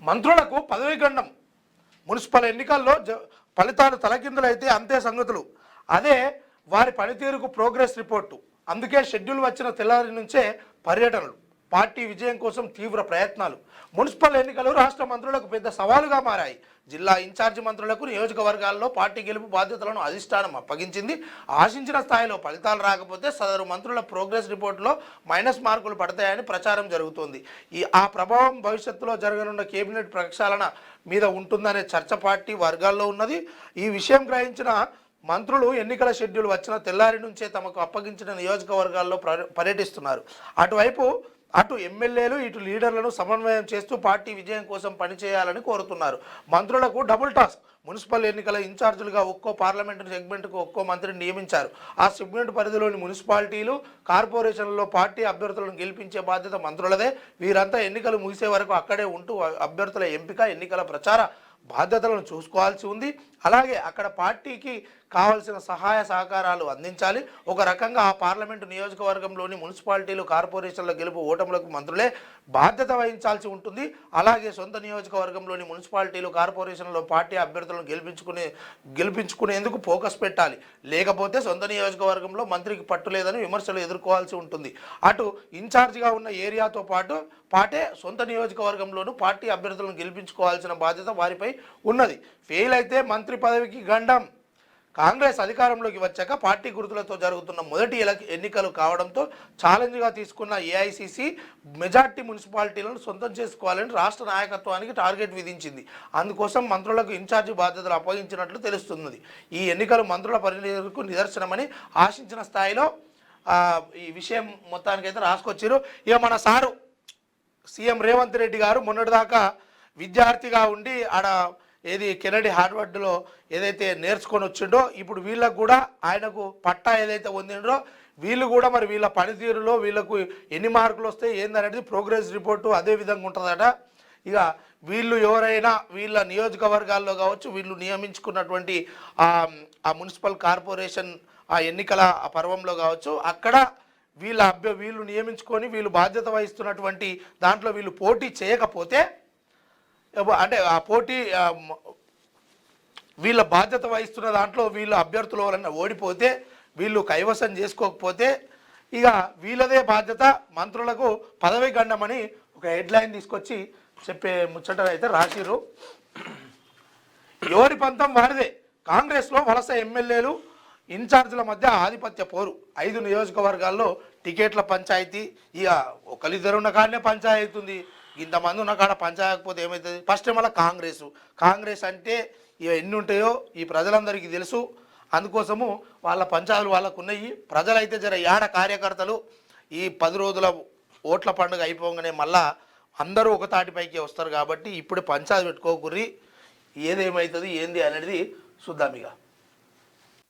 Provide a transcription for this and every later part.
మంత్రులకు పదవీ గండం. మున్సిపల్ ఎన్నికల్లో ఫలితాలు తలకిందులైతే అంతే సంగతులు. అదే వారి పనితీరుకు ప్రోగ్రెస్ రిపోర్టు. అందుకే షెడ్యూల్ వచ్చిన తెల్లారి నుంచే పర్యటనలు, పార్టీ విజయం కోసం తీవ్ర ప్రయత్నాలు. మున్సిపల్ ఎన్నికలు రాష్ట్ర మంత్రులకు పెద్ద సవాలుగా మారాయి. జిల్లా ఇన్ఛార్జి మంత్రులకు నియోజకవర్గాల్లో పార్టీ గెలుపు బాధ్యతలను అధిష్టానం అప్పగించింది. ఆశించిన స్థాయిలో ఫలితాలు రాకపోతే సదరు మంత్రుల ప్రోగ్రెస్ రిపోర్టులో మైనస్ మార్కులు పడతాయని ప్రచారం జరుగుతోంది. ఆ ప్రభావం భవిష్యత్తులో జరగనున్న కేబినెట్ ప్రక్షాళన మీద ఉంటుందనే చర్చ పార్టీ వర్గాల్లో ఉన్నది. ఈ విషయం గ్రహించిన మంత్రులు ఎన్నికల షెడ్యూల్ వచ్చిన తెల్లారి నుంచే తమకు అప్పగించిన నియోజకవర్గాల్లో పర్యటిస్తున్నారు. అటు ఎమ్మెల్యేలు ఇటు లీడర్లను సమన్వయం చేస్తూ పార్టీ విజయం కోసం పనిచేయాలని కోరుతున్నారు. మంత్రులకు డబుల్ టాస్క్. మున్సిపల్ ఎన్నికల ఇన్ఛార్జీలుగా ఒక్కో పార్లమెంటు సెగ్మెంట్కు ఒక్కో మంత్రిని నియమించారు. ఆ సెగ్మెంట్ పరిధిలోని మున్సిపాలిటీలు, కార్పొరేషన్లలో పార్టీ అభ్యర్థులను గెలిపించే బాధ్యత మంత్రులదే. వీరంతా ఎన్నికలు ముగిసే వరకు అక్కడే ఉంటూ అభ్యర్థుల ఎంపిక, ఎన్నికల ప్రచార బాధ్యతలను చూసుకోవాల్సి ఉంది. అలాగే అక్కడ పార్టీకి కావాల్సిన సహాయ సహకారాలు అందించాలి. ఒక రకంగా ఆ పార్లమెంటు నియోజకవర్గంలోని మున్సిపాలిటీలు, కార్పొరేషన్ల గెలుపు ఓటములకు మంత్రులే బాధ్యత వహించాల్సి ఉంటుంది. అలాగే సొంత నియోజకవర్గంలోని మున్సిపాలిటీలు, కార్పొరేషన్లో పార్టీ అభ్యర్థులను గెలిపించుకునేందుకు ఫోకస్ పెట్టాలి. లేకపోతే సొంత నియోజకవర్గంలో మంత్రికి పట్టులేదని విమర్శలు ఎదుర్కోవాల్సి ఉంటుంది. అటు ఇన్ఛార్జిగా ఉన్న ఏరియాతో పాటే సొంత నియోజకవర్గంలోనూ పార్టీ అభ్యర్థులను గెలిపించుకోవాల్సిన బాధ్యత వారిపై ఉన్నది. ఫెయిల్ అయితే మంత్రి పదవికి గండం. కాంగ్రెస్ అధికారంలోకి వచ్చాక పార్టీ గుర్తులతో జరుగుతున్న మొదటి ఎన్నికలు కావడంతో ఛాలెంజ్గా తీసుకున్న ఏఐసిసి మెజార్టీ మున్సిపాలిటీలను సొంతం చేసుకోవాలని రాష్ట్ర నాయకత్వానికి టార్గెట్ విధించింది. అందుకోసం మంత్రులకు ఇన్ఛార్జి బాధ్యతలు అప్పగించినట్లు తెలుస్తున్నది. ఈ ఎన్నికలు మంత్రుల పనితీరుకు నిదర్శనమని ఆశించిన స్థాయిలో ఈ విషయం మొత్తానికైతే రాసుకొచ్చారు. ఇక మన సారు సీఎం రేవంత్ రెడ్డి గారు మొన్నటిదాకా విద్యార్థిగా ఉండి కెనడీ హార్వర్డ్లో ఏదైతే నేర్చుకొని వచ్చిండో, ఇప్పుడు వీళ్ళకు కూడా ఆయనకు పట్టా ఏదైతే పొందిండో వీళ్ళు కూడా మరి వీళ్ళ పనితీరులో వీళ్ళకు ఎన్ని మార్కులు వస్తాయి ఏందనేది ప్రోగ్రెస్ రిపోర్టు అదే విధంగా ఉంటుందట. ఇక వీళ్ళు ఎవరైనా వీళ్ళ నియోజకవర్గాల్లో కావచ్చు, వీళ్ళు నియమించుకున్నటువంటి ఆ మున్సిపల్ కార్పొరేషన్ ఆ ఎన్నికల పర్వంలో కావచ్చు, అక్కడ వీళ్ళు నియమించుకొని వీళ్ళు బాధ్యత వహిస్తున్నటువంటి దాంట్లో వీళ్ళు పోటీ చేయకపోతే, అంటే ఆ పోటీ వీళ్ళ బాధ్యత వహిస్తున్న దాంట్లో వీళ్ళ అభ్యర్థులు ఎవరన్నా ఓడిపోతే, వీళ్ళు కైవసం చేసుకోకపోతే ఇక వీళ్ళదే బాధ్యత. మంత్రులకు పదవి గండమని ఒక హెడ్లైన్ తీసుకొచ్చి చెప్పే ముచ్చట అయితే రాసిరు. ఎవరి పంతం వారిదే. కాంగ్రెస్లో వలస ఎమ్మెల్యేలు, ఇన్ఛార్జీల మధ్య ఆధిపత్య పోరు. 5 నియోజకవర్గాల్లో టికెట్ల పంచాయతీ. ఇక ఒకరిద్దరు ఉన్న కాడనే పంచాయతీ అవుతుంది. ఇంతమంది ఉన్న కాడ పంచాయకపోతే ఏమవుతుంది? ఫస్ట్ మళ్ళీ కాంగ్రెస్ అంటే ఇక ఎన్ని ఉంటాయో ఈ ప్రజలందరికీ తెలుసు. అందుకోసము వాళ్ళ పంచాయతీలు వాళ్ళకు ఉన్నాయి. ప్రజలైతే ఏడ కార్యకర్తలు ఈ 10 రోజుల ఓట్ల పండుగ అయిపోగానే మళ్ళా అందరూ ఒక తాటిపైకి వస్తారు. కాబట్టి ఇప్పుడు పంచాయతీ పెట్టుకోకుర్రి, ఏదేమవుతుంది ఏంది అనేది చూద్దాం. ఇక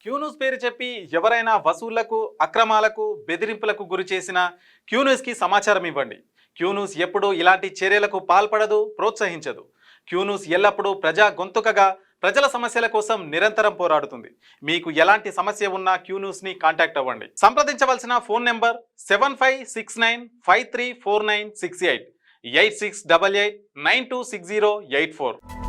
క్యూన్యూస్ పేరు చెప్పి ఎవరైనా వసూళ్లకు, అక్రమాలకు, బెదిరింపులకు గురి చేసిన క్యూన్యూస్కి సమాచారం ఇవ్వండి. క్యూన్యూస్ ఎప్పుడూ ఇలాంటి చర్యలకు పాల్పడదు, ప్రోత్సహించదు. క్యూన్యూస్ ఎల్లప్పుడూ ప్రజా గొంతుకగా ప్రజల సమస్యల కోసం నిరంతరం పోరాడుతుంది. మీకు ఎలాంటి సమస్య ఉన్నా క్యూన్యూస్ని కాంటాక్ట్ అవ్వండి. సంప్రదించవలసిన ఫోన్ నెంబర్ 7569534968 8688926084.